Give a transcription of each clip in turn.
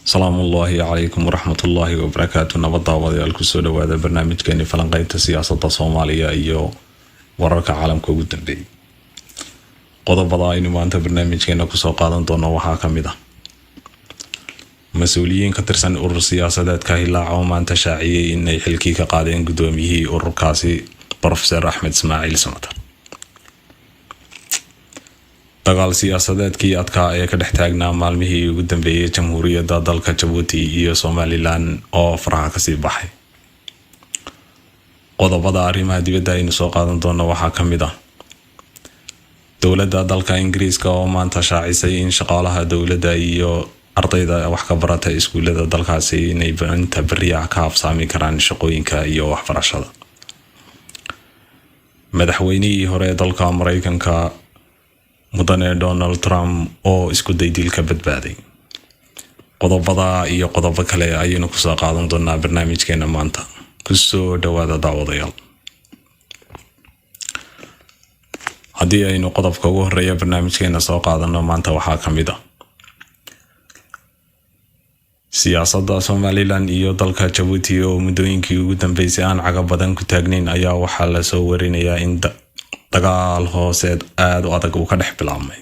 السلام الله عليكم ورحمة الله وبركاته. نبض وديال كسودة وهذا برنامج كان فلنقيت السياسة الصومالية إيو ورك عالم كوجود بي. قضى بضاين وأنت برنامج كان كسو قادن دون وحاكم ده. مسؤولين كترسن أور السياسة ذات كهلا عومان تشاعي إن يحلكي كقادين قدومه أوركاسي بروفيسور أحمد إسماعيل سمتر. dagaal siyaasadeedkii adkaa ee ka dhex taagnaa maalmihii ugu dambeeyay jamhuuriyadda dalka Djibouti iyo Somaliland oo faraha ka sii baxay. Qodobada arrimaha dibadda aynu soo qaadan doono waxaa ka mid ah dowladda dalka Ingiriiska oo maanta shaacisay in shaqaalaha dowladda iyo ardayda wax ka barata iskuulada dalkaasi inay inta bariya ka habsaami karaan shaqooyinka iyo waxbarashada. Madaxweynihii hore dalka Mareykanka mudane Donald Trump oo isku day dilka badbaaday. Qodobada iyo qodobo kale ayaynu ku soo qaadan doonaa barnaamijkeena maanta. Ku soo dhawaada daawadayaal. Haddii aynu qodobka ugu horeeya barnaamijkeena soo qaadano maanta waxaa ka mid ah siyaasadda Somaliland iyo dalka Djibouti oo muddooyinkii ugu dambeysay aan caga badan ku taagnayn ayaa waxaa la soo warinayaa in dagaal hooseed aad u adag uu ka dhex bilaabmay.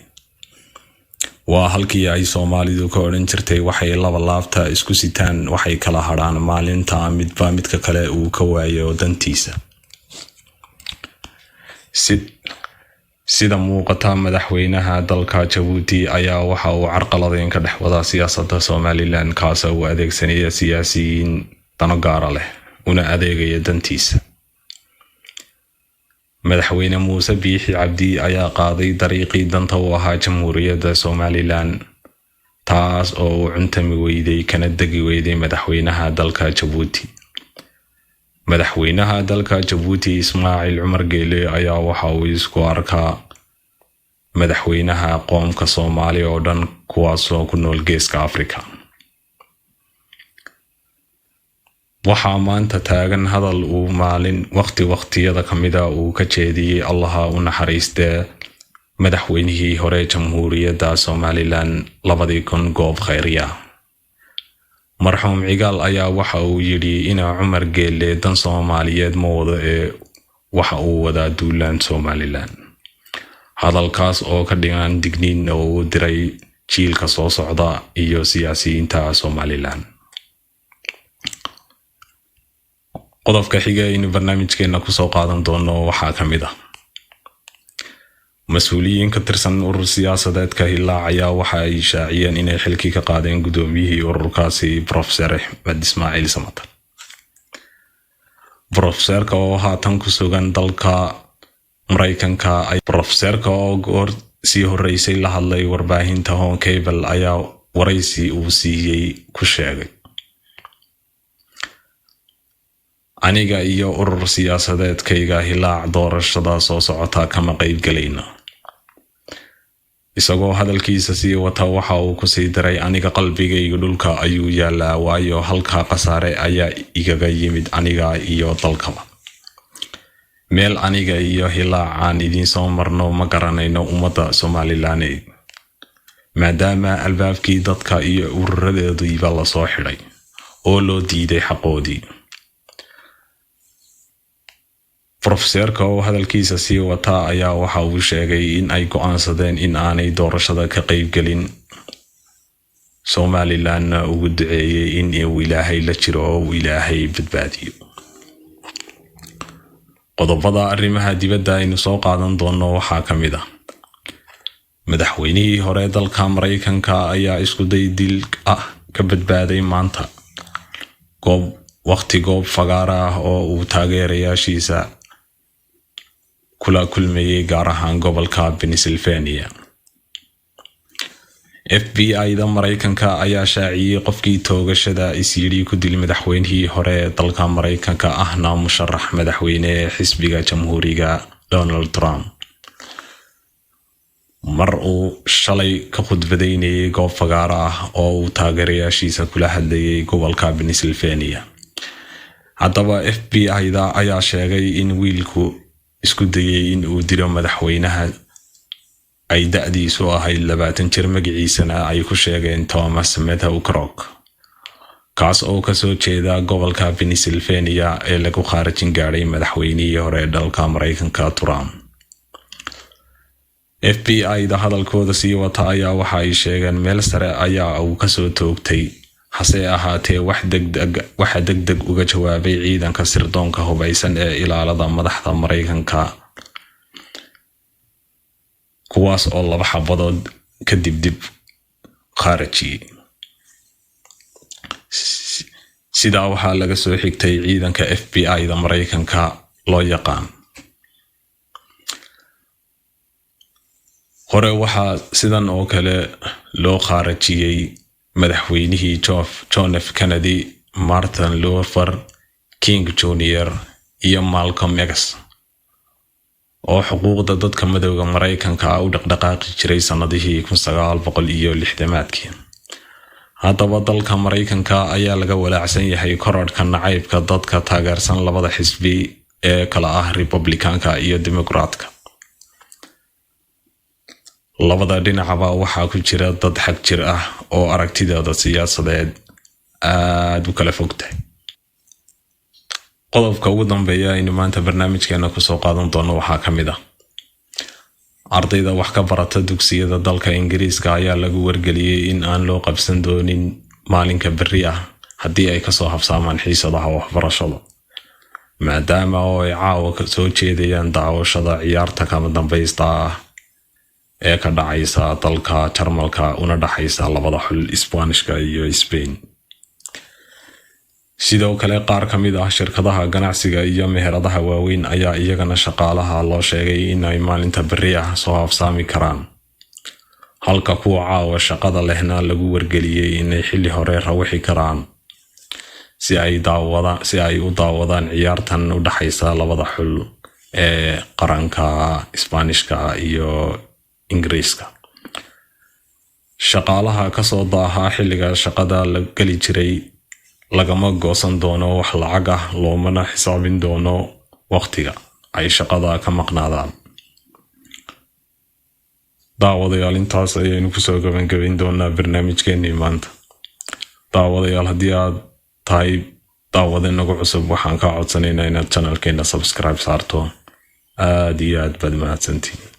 Waa halkii ay Soomaalidu ka oran jirtay waxay laba laabta isku sitaan waxay kala hadhaan maalinta midba midka kale uu ka waayo dantiisa. sida muuqata madaxweynaha dalka Djibouti ayaa waxa uu carqaladeyn ka dhex wada siyaasadda Somaliland kaas oo adeegsanaya siyaasiyiin dano gaar ah leh una adeegaya dantiisa. madaxweyne Muuse Biixi Cabdi ayaa qaaday dariiqii danta u ahaa jamhuuriyadda Somaliland taas oo cuntami weyday kana degi weyday madaxweynaha dalka Djibouti. madaxweynaha dalka Djibouti Ismaaciil Cumar Geele ayaa waxa uu isku arkaa madaxweynaha qoomka Soomaaliya oo dhan kuwaas oo ku nool Geeska Afrika. waxaa maanta taagan hadal uu maalin waqtiyada kamida uu ka jeediyay Allaha u naxariistee madaxweynihii hore jamhuuriyadda Somaliland 2000 goob khayriya. marxuum Cigaal ayaa waxa uu yiri in Cumar Geele dan Soomaaliyeed ma wado ee waxa uu wada duulaan Somaliland. hadalkaas oo ka dhigan digniin oo uu diray jiilka soo socda iyo siyaasiyiinta Somaliland. qodobka xiga in barnaamijkeena ku soo qaadan doono waxaa ka mid ah mas'uuliyiin ka tirsan urur siyaasadeedka Hilaac ayaa waxa ay shaaciyeen inay xilki ka qaadeen gudoomiyihii ururkaasi Professor Ahmed Ismaaciil Samatar. Professorka oo haatan ku sugan dalka Mareykanka ay professorka oo goor sii horeysay la hadlay warbaahinta Home Cable ayaa waraysi uu siiyay ku sheegay aniga iyo urur siyaasadeedkayga Hilaac doorashada soo socota kama qayb galayna. isagoo hadalkiisa sii wata waxa uu ku sii daray aniga qalbigayga dhulka ayuu yaalaa waayo halka qasaare ayaa igaga yimid aniga iyo dalkaba. meel aniga iyo Hilaac aan idin soo marno ma garanayno ummadda Somaliland maadaama albaabkii dadka iyo ururadeeduiba la soo xidhay oo loo diiday xaqoodii. Professorka oo hadalkiisa sii wata ayaa waxa uu sheegay in ay go'aansadeen in aanay doorashada ka qayb galin. Somaliland ugu duceeyay in uu Ilaahay la jiro oo Ilaahay badbaadiyo. qodobada arrimaha dibadda aynu soo qaadan doono waxaa ka mid ah madaxweynihii hore dalka Mareykanka ayaa isku day dil ka badbaaday maanta goob fagaara ah oo uu taageerayaashiisa kula kulmayay gaar ahaan gobolka Pennsylvania. FBI-da Mareykanka ayaa shaaciyay qofkii toogashada isyiri ku dilay madaxweynihii hore dalka Mareykanka ahna musharax madaxweyne xisbiga jamhuuriga Donald Trump. mar uu shalay ka khudbadeynayay goob fagaara ah oo uu taageerayaashiisa kula hadlayay gobolka Pennsylvania. haddaba FBI-da ayaa sheegay in wiilku isku dayay in uu dilo madaxweynaha ay da'diisu ahayd 20 jir magaciisana ay ku sheegeen Thomas Meadow Crock kaas oo ka soo jeeda gobolka Pennsylvania ee lagu khaarajin gaaray madaxweynihii hore ee dalka Mareykanka Trump. FBI da hadalkooda sii wata ayaa waxa ay sheegeen meel sare ayaa uu ka soo toogtay, hase ahaatee waxa degdeg uga jawaabay ciidanka sirdoonka hubaysan ee ilaalada madaxda Mareykanka, kuwaas oo 2 xabadood kadib dib khaarajiyay. sidaa waxaa laga soo xigtay ciidanka FBI da Mareykanka loo yaqaan. hore waxaa sidan oo kale loo khaarajiyay madaxweynihii John F. Kennedy, Martin Luther King Jr. iyo Malcolm X oo xuquuqda dadka madowga Mareykanka u dhaqdhaqaaqi jiray sanadihii 1960-maadkii. haddaba dalka Mareykanka ayaa laga walaacsan yahay korodhka nacaybka dadka taageersan labada xisbi ee kala ah Republicanka iyo Democratka. labada dhinacba waxaa ku jira dad xag jir ah oo aragtidooda siyaasadeed aad u kala fogtahay. qodobka ugu dambeeya aynu maanta barnaamijkeena ku soo qaadan doono waxaa ka mid ah ardayda wax ka barata dugsiyada dalka Ingiriiska ayaa lagu wargeliyay in aan loo qabsan doonin maalinka berri ah haddii ay kasoo habsaamaan xiisadaha waxbarashada, maadaama oo ay caawa ka soo jeedayaan daawashada ciyaarta kama dambaysta ah ee ka dhacaysa dalka Jarmalka una dhaxaysa labada xul Isbaanishka iyo Spain. sidoo kale qaar ka mid ah shirkadaha ganacsiga iyo meheradaha waaweyn ayaa iyagana shaqaalaha loo sheegay in ay maalinta berri ah soo habsaami karaan, halka kuwa caawa shaqada lehna lagu wargeliyay inay xilli hore rawixi karaan si ay u daawadaan ciyaartan u dhaxaysa labada xul ee qaranka Isbaanishka iyo Ingiriiska. shaqaalaha ka soo daaha xilliga shaqada la gali jiray lagama goosan doono wax lacag ah, loomana xisaabin doono waqtiga ay shaqada ka maqnaadaan. daawadayaal, intaas ayaynu kusoo gabagabayn doonaa barnaamijkeennii maanta. daawadayaal, haddii aad tahay daawade nagu cusub, waxaan ka codsanaynaa inaad channelkeena subscribe saarto. aad iyo aad baad mahadsantihiin.